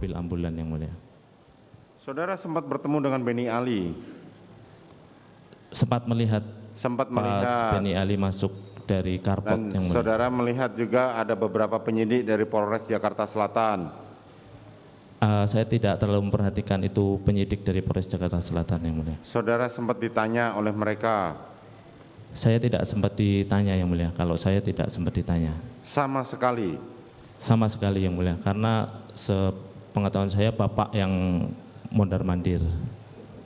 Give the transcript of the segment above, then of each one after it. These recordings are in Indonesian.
mobil ambulan yang mulia. Saudara sempat bertemu dengan Beni Ali. Sempat melihat pas Beni Ali masuk dari karpot Dan yang mulia. saudara melihat juga ada beberapa penyidik dari Polres Jakarta Selatan. Saya tidak terlalu memperhatikan itu penyidik dari Polres Jakarta Selatan yang mulia. Saudara sempat ditanya oleh mereka. Saya tidak sempat ditanya yang mulia. Kalau saya tidak sempat ditanya. Sama sekali. Sama sekali yang mulia. Karena sepengetahuan saya bapak yang mondar-mandir.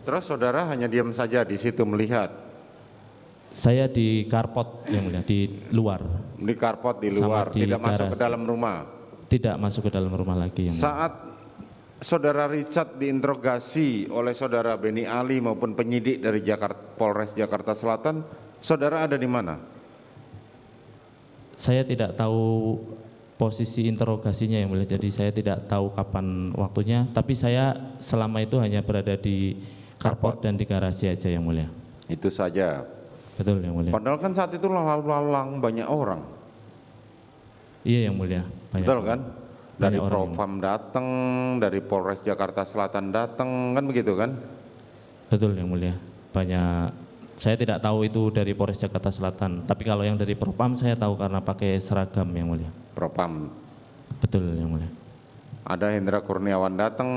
Terus saudara hanya diam saja di situ melihat. Saya di karpot yang mulia, di luar. Di karpot di luar, di tidak masuk ke garasi. dalam rumah. Tidak masuk ke dalam rumah lagi yang mulia. Saat saudara Richard diinterogasi oleh saudara Beni Ali maupun penyidik dari Polres Jakarta Selatan, saudara ada di mana? Saya tidak tahu posisi interogasinya yang mulia, jadi saya tidak tahu kapan waktunya, tapi saya selama itu hanya berada di karpot dan di garasi aja yang mulia. Itu saja. Betul yang mulia. Padahal kan saat itu lalang banyak orang. Iya yang mulia. Banyak Betul orang. kan? Dari Banyak orang Propam datang, dari Polres Jakarta Selatan datang, kan begitu kan? Betul yang mulia. Banyak. Saya tidak tahu itu dari Polres Jakarta Selatan, tapi kalau yang dari Propam saya tahu karena pakai seragam yang mulia. Propam. Betul yang mulia. Ada Hendra Kurniawan datang.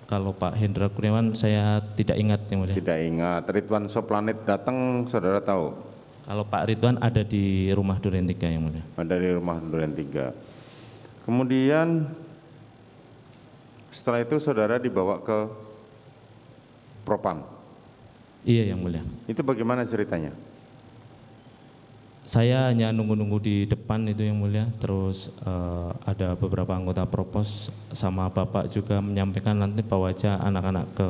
Kalau Pak Hendra Kurniawan saya tidak ingat yang mulia. Tidak ingat. Ridwan Soplanit datang, saudara tahu? Kalau Pak Ridwan ada di rumah Duren 3 yang mulia. Ada di rumah Duren 3. Kemudian setelah itu saudara dibawa ke Propam. Iya yang mulia. Itu bagaimana ceritanya? Saya hanya nunggu-nunggu di depan itu yang mulia, terus ada beberapa anggota Propos sama Bapak juga menyampaikan nanti bawa aja anak-anak ke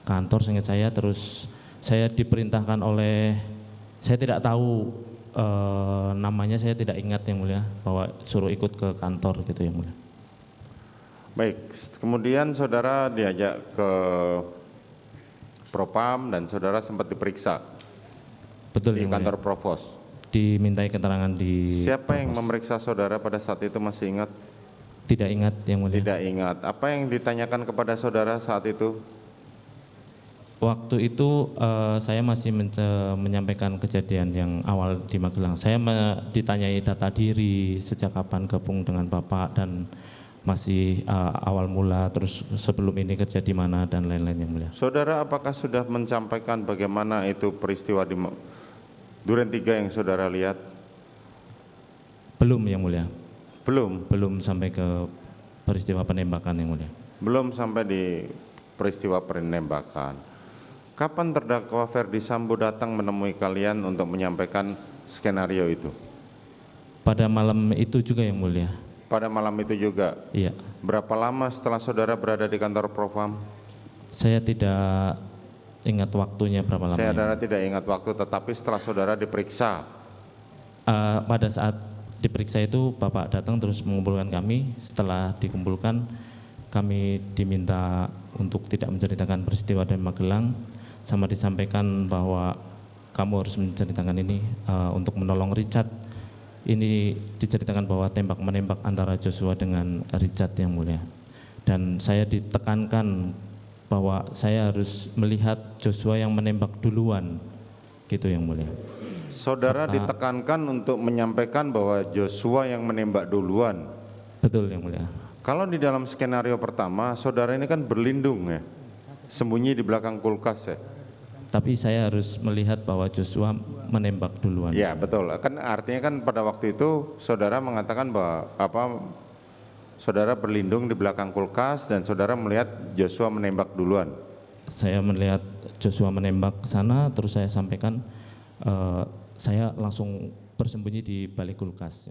kantor seingat saya, terus saya diperintahkan oleh, saya tidak tahu namanya, saya tidak ingat yang mulia, bahwa suruh ikut ke kantor gitu yang mulia. Baik, kemudian saudara diajak ke Propam dan saudara sempat diperiksa. Betul di yang kantor mulia. Provos. Dimintai keterangan di Siapa yang Propos. memeriksa saudara pada saat itu, masih ingat? Tidak ingat yang mulia. Tidak ingat. Apa yang ditanyakan kepada saudara saat itu? Waktu itu saya masih menyampaikan kejadian yang awal di Magelang. Saya ditanyai data diri, sejak kapan gabung dengan Bapak, dan masih awal mula, terus sebelum ini kerja di mana, dan lain-lain yang mulia. Saudara apakah sudah menyampaikan bagaimana itu peristiwa di Duren 3 yang saudara lihat? Belum yang mulia. Belum? Belum sampai ke peristiwa penembakan yang mulia. Belum sampai di peristiwa penembakan. Kapan terdakwa Ferdi Sambo datang menemui kalian untuk menyampaikan skenario itu? Pada malam itu juga yang mulia. Pada malam itu juga? Iya. Berapa lama setelah saudara berada di kantor Propam? Saya tidak ingat waktunya berapa lama. Saudara tidak ingat waktu, tetapi setelah saudara diperiksa? Pada saat diperiksa itu Bapak datang terus mengumpulkan kami. Setelah dikumpulkan, kami diminta untuk tidak menceritakan peristiwa di Magelang, sama disampaikan bahwa kamu harus menceritakan ini untuk menolong Richard. Ini diceritakan bahwa tembak-menembak antara Joshua dengan Richard yang mulia. Dan saya ditekankan bahwa saya harus melihat Joshua yang menembak duluan, gitu yang mulia. Saudara ditekankan untuk menyampaikan bahwa Joshua yang menembak duluan? Betul yang mulia. Kalau di dalam skenario pertama, saudara ini kan berlindung ya, sembunyi di belakang kulkas ya. Tapi saya harus melihat bahwa Joshua menembak duluan. Ya betul, kan artinya kan pada waktu itu saudara mengatakan bahwa saudara berlindung di belakang kulkas dan saudara melihat Joshua menembak duluan. Saya melihat Joshua menembak ke sana, terus saya sampaikan, saya langsung bersembunyi di balik kulkas.